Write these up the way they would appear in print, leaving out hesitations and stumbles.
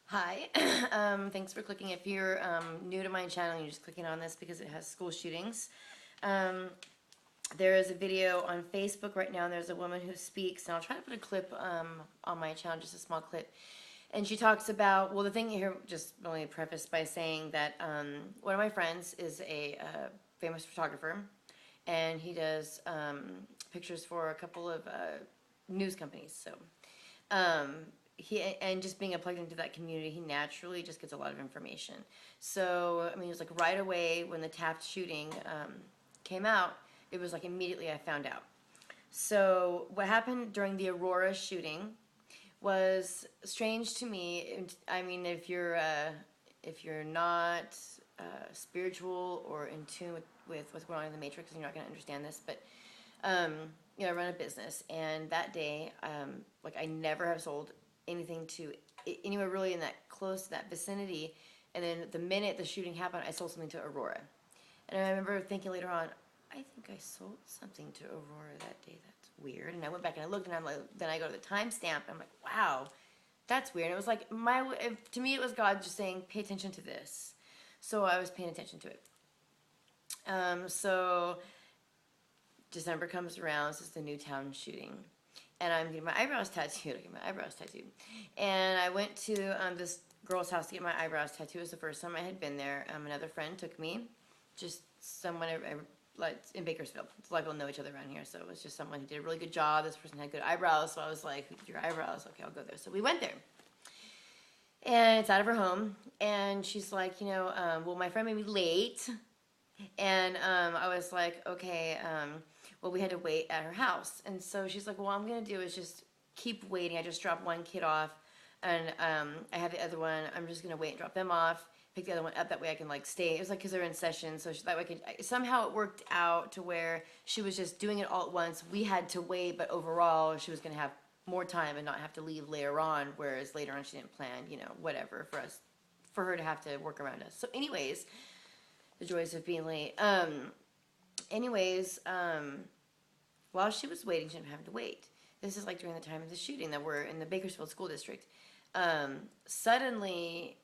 Hi, thanks for clicking. If you're new to my channel, you're just clicking on this because it has school shootings. Um, there is a video on Facebook right now, and there's a woman who speaks, and I'll try to put a clip on my channel, just a small clip. And she talks about, well, the thing here, just let me preface by saying that one of my friends is a famous photographer, and he does pictures for a couple of news companies. So um, he and just being plugged into that community, he naturally just gets a lot of information. So I mean, it was like right away when the Taft shooting came out, it was like immediately I found out. So what happened during the Aurora shooting was strange to me. I mean, if you're not spiritual or in tune with what's going on in the Matrix, you're not going to understand this. But um, I run a business, and that day, like I never have sold anything to anywhere really in that close to that vicinity. And then the minute the shooting happened, I sold something to Aurora. And I remember thinking later on, I think I sold something to Aurora that day. That's weird. And I went back and I looked, and I'm like, then I go to the timestamp, and I'm like, wow, that's weird. And it was like to me, it was God just saying, pay attention to this. So I was paying attention to it. So December comes around. This is the Newtown shooting, and I'm getting my eyebrows tattooed. I get my eyebrows tattooed, and I went to this girl's house to get my eyebrows tattooed. It was the first time I had been there. Another friend took me, just someone like in Bakersfield. It's like we'll know each other around here, so it was just someone who did a really good job. This person had good eyebrows, so I was like, "Who did your eyebrows?" Okay, I'll go there. So we went there, and it's out of her home, and she's like, well, my friend made me late, and I was like, okay, well, we had to wait at her house. And so she's like, well, what I'm going to do is just keep waiting. I just dropped one kid off, and I have the other one. I'm just going to wait and drop them off, pick the other one up. That way I can, like, stay. It was like because they're in session. So that way somehow it worked out to where she was just doing it all at once. We had to wait, but overall she was going to have more time and not have to leave later on, whereas later on she didn't plan, whatever, for her to have to work around us. So anyways, the joys of being late. Anyways, while she was waiting, she didn't have to wait. This is like during the time of the shooting that we're in the Bakersfield School District. Suddenly,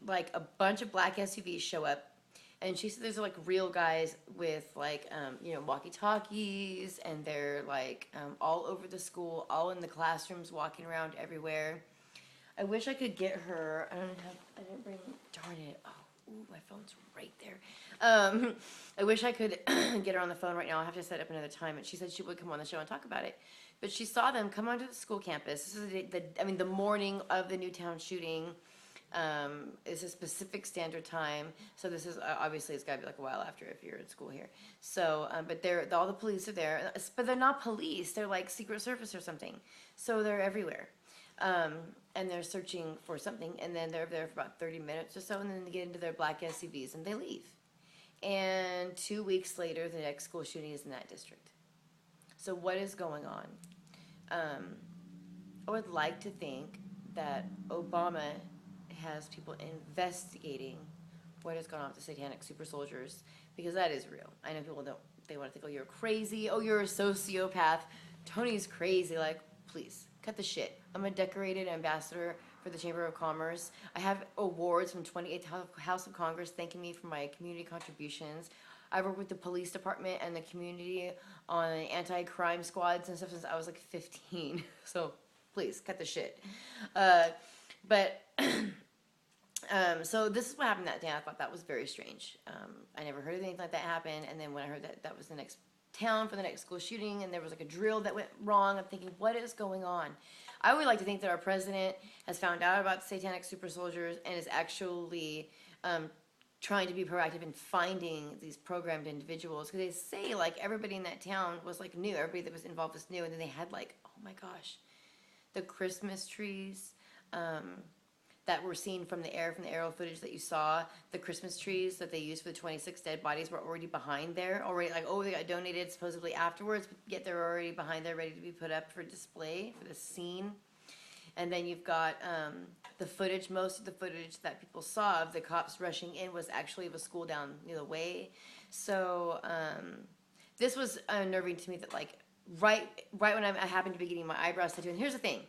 like a bunch of black SUVs show up, and she said there's like real guys with like walkie-talkies, and they're like all over the school, all in the classrooms, walking around everywhere. I wish I could get her. I didn't bring. Darn it! Oh, ooh, my phone's right there. I wish I could get her on the phone right now. I'll have to set up another time. And she said she would come on the show and talk about it. But she saw them come onto the school campus. This is the morning of the Newtown shooting. It's a specific standard time. So this is obviously it's got to be like a while after if you're in school here. So, but all the police are there, but they're not police. They're like Secret Service or something. So they're everywhere. And they're searching for something, and then they're there for about 30 minutes or so, and then they get into their black SUVs and they leave. And 2 weeks later, the next school shooting is in that district. So what is going on? I would like to think that Obama has people investigating what has gone on with the satanic super soldiers, because that is real. I know people don't, they want to think, oh, you're crazy, oh, you're a sociopath, Tony's crazy. Like, please, cut the shit. I'm a decorated ambassador for the Chamber of Commerce. I have awards from 28th House of Congress thanking me for my community contributions. I work with the police department and the community on anti-crime squads and stuff since I was like 15. So please, cut the shit. But so this is what happened that day. I thought that was very strange. I never heard of anything like that happen. And then when I heard that was the next town for the next school shooting, and there was like a drill that went wrong, I'm thinking, what is going on? I would like to think that our president has found out about the satanic super soldiers and is actually trying to be proactive in finding these programmed individuals, because they say like everybody in that town was like new, everybody that was involved was new, and then they had like, oh my gosh, the Christmas trees that were seen from the aerial footage that you saw, the Christmas trees that they used for the 26 dead bodies were already behind there, already like, oh, they got donated supposedly afterwards, but yet they're already behind there ready to be put up for display for the scene. And then you've got the footage, most of the footage that people saw of the cops rushing in was actually of a school down the way. So this was unnerving to me that like right when I happened to be getting my eyebrows tattooed. And here's the thing,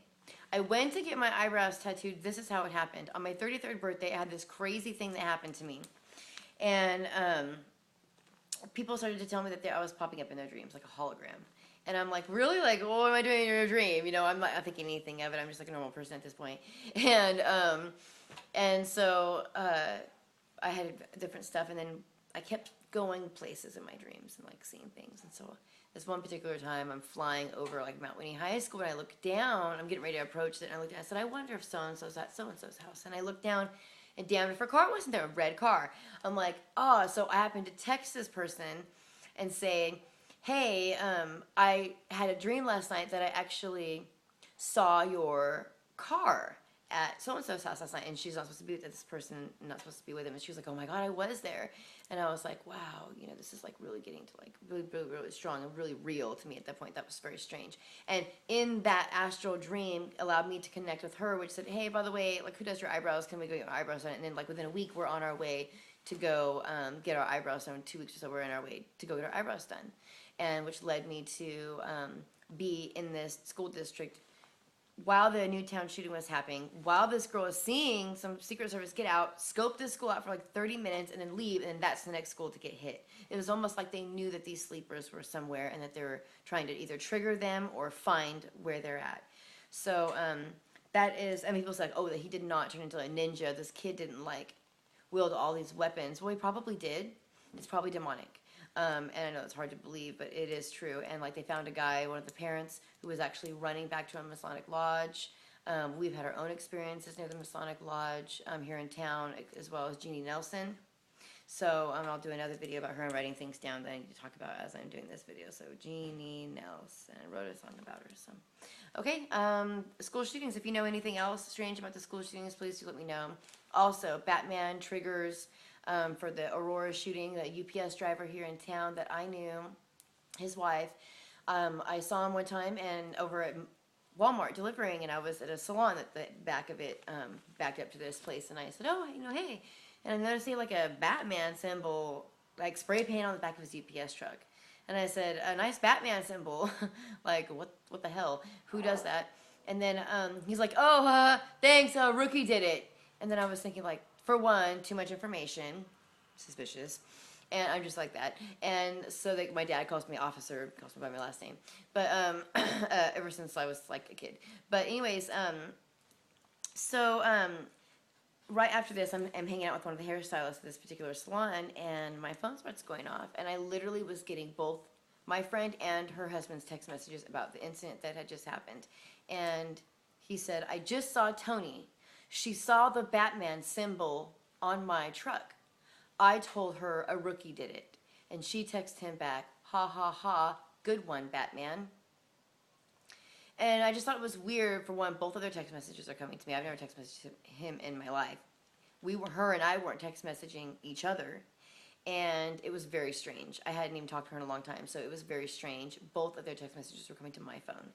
I went to get my eyebrows tattooed. This is how it happened. On my 33rd birthday, I had this crazy thing that happened to me. And people started to tell me that I was popping up in their dreams, like a hologram. And I'm like, really? Like, what am I doing in your dream? You know, I'm not thinking anything of it. I'm just like a normal person at this point. And so I had different stuff, and then I kept going places in my dreams and like seeing things. And so this one particular time, I'm flying over like Mount Whitney High School, and I look down. I'm getting ready to approach it, and I looked down. I said, I wonder if so and so's at so and so's house. And I looked down, and damn if her car wasn't there, a red car. I'm like, oh, so I happened to text this person and say, hey, I had a dream last night that I actually saw your car at so-and-so's house last night, and she's not supposed to be with this person, not supposed to be with him, and she was like, oh my God, I was there. And I was like, wow, you know, this is like really getting to like really, really, really strong and really real to me at that point. That was very strange. And in that astral dream allowed me to connect with her, which said, hey, by the way, like, who does your eyebrows? Can we go get our eyebrows done? And then like within a week, we're on our way to go get our eyebrows done. 2 weeks or so, we're on our way to go get our eyebrows done. And which led me to be in this school district while the Newtown shooting was happening, while this girl is seeing some Secret Service get out, scope this school out for like 30 minutes, and then leave, and then that's the next school to get hit. It was almost like they knew that these sleepers were somewhere and that they were trying to either trigger them or find where they're at. So that is, I mean, people say, like, oh, that he did not turn into a ninja. This kid didn't like wield all these weapons. Well, he probably did. It's probably demonic. And I know it's hard to believe, but it is true. And like they found a guy, one of the parents, who was actually running back to a Masonic lodge. We've had our own experiences near the Masonic lodge here in town, as well as Jeannie Nelson. So I'll do another video about her and writing things down that I need to talk about as I'm doing this video. So Jeannie Nelson, I wrote a song about her. So, okay, school shootings. If you know anything else strange about the school shootings, please do let me know. Also, Batman triggers. For the Aurora shooting, the UPS driver here in town that I knew, his wife, I saw him one time and over at Walmart delivering, and I was at a salon at the back of it, backed up to this place, and I said, oh, you know, hey, and I noticed he had like a Batman symbol, like spray paint on the back of his UPS truck, and I said, a nice Batman symbol, like what the hell, who does that? And then he's like, oh, thanks, Rookie did it, and then I was thinking like, for one, too much information, suspicious, and I'm just like that. And so like my dad calls me officer, calls me by my last name, but ever since I was like a kid. But anyways, right after this, I'm hanging out with one of the hairstylists at this particular salon, and my phone starts going off, and I literally was getting both my friend and her husband's text messages about the incident that had just happened. And he said, I just saw Tony. She saw the Batman symbol on my truck. I told her a rookie did it. And she texted him back, ha ha ha, good one, Batman. And I just thought it was weird, for one, both of their text messages are coming to me. I've never text messaged him in my life. Her and I weren't text messaging each other. And it was very strange. I hadn't even talked to her in a long time, so it was very strange. Both of their text messages were coming to my phone.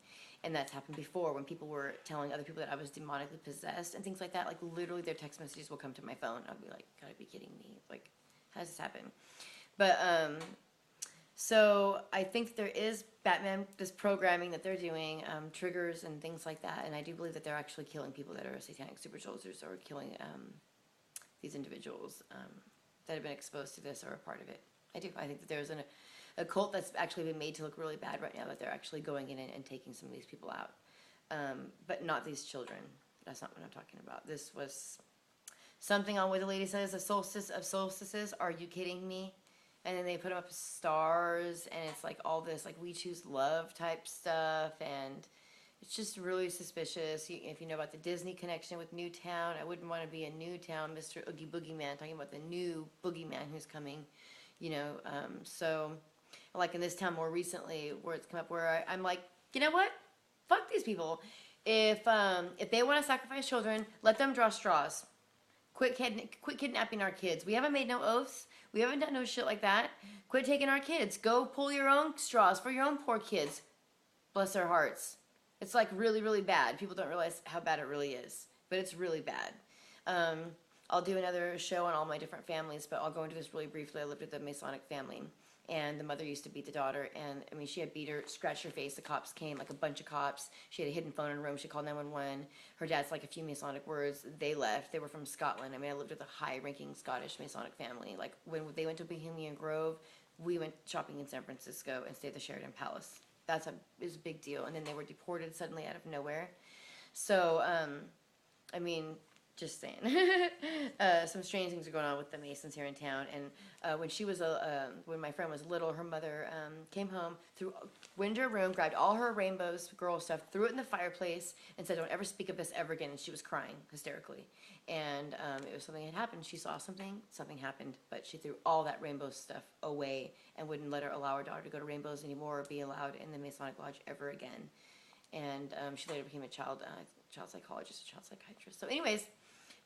And that's happened before when people were telling other people that I was demonically possessed and things like that. Like, literally, their text messages will come to my phone. I'll be like, gotta be kidding me. Like, how does this happen? But, so I think there is Batman, this programming that they're doing, triggers and things like that. And I do believe that they're actually killing people that are satanic super soldiers or killing these individuals that have been exposed to this or a part of it. I do. I think that there's a cult that's actually been made to look really bad right now, that they're actually going in and taking some of these people out. But not these children. That's not what I'm talking about. This was something on where the lady says, the solstice of solstices, are you kidding me? And then they put them up as stars, and it's like all this, like, we choose love type stuff, and it's just really suspicious. If you know about the Disney connection with Newtown, I wouldn't want to be in Newtown, Mr. Oogie Boogie Man, talking about the new boogeyman who's coming, you know. So, like in this town more recently, where it's come up, where I'm like, you know what? Fuck these people. If they want to sacrifice children, let them draw straws. Quit kidnapping our kids. We haven't made no oaths. We haven't done no shit like that. Quit taking our kids. Go pull your own straws for your own poor kids. Bless their hearts. It's like really, really bad. People don't realize how bad it really is. But it's really bad. I'll do another show on all my different families, but I'll go into this really briefly. I lived with a Masonic family. and the mother used to beat the daughter. And I mean, she had beat her, scratched her face. The cops came, like a bunch of cops. She had a hidden phone in her room. She called 911. Her dad's like a few Masonic words. They left. They were from Scotland. I mean, I lived with a high-ranking Scottish Masonic family. Like when they went to Bohemian Grove, we went shopping in San Francisco and stayed at the Sheraton Palace. Is a big deal. And then they were deported suddenly out of nowhere. So, I mean, just saying. Some strange things are going on with the Masons here in town. And when my friend was little, her mother came home, went into her room, grabbed all her rainbows, girl stuff, threw it in the fireplace, and said, "Don't ever speak of this ever again." And she was crying hysterically. And it was something that happened. She saw something happened, but she threw all that rainbow stuff away and wouldn't allow her daughter to go to rainbows anymore or be allowed in the Masonic Lodge ever again. And she later became a child psychologist, a child psychiatrist. So anyways,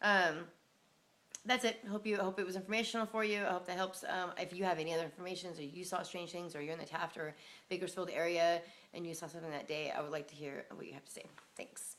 that's it. Hope it was informational for you. I hope that helps. If you have any other information, or you saw strange things, or you're in the Taft or Bakersfield area and you saw something that day, I would like to hear what you have to say. Thanks.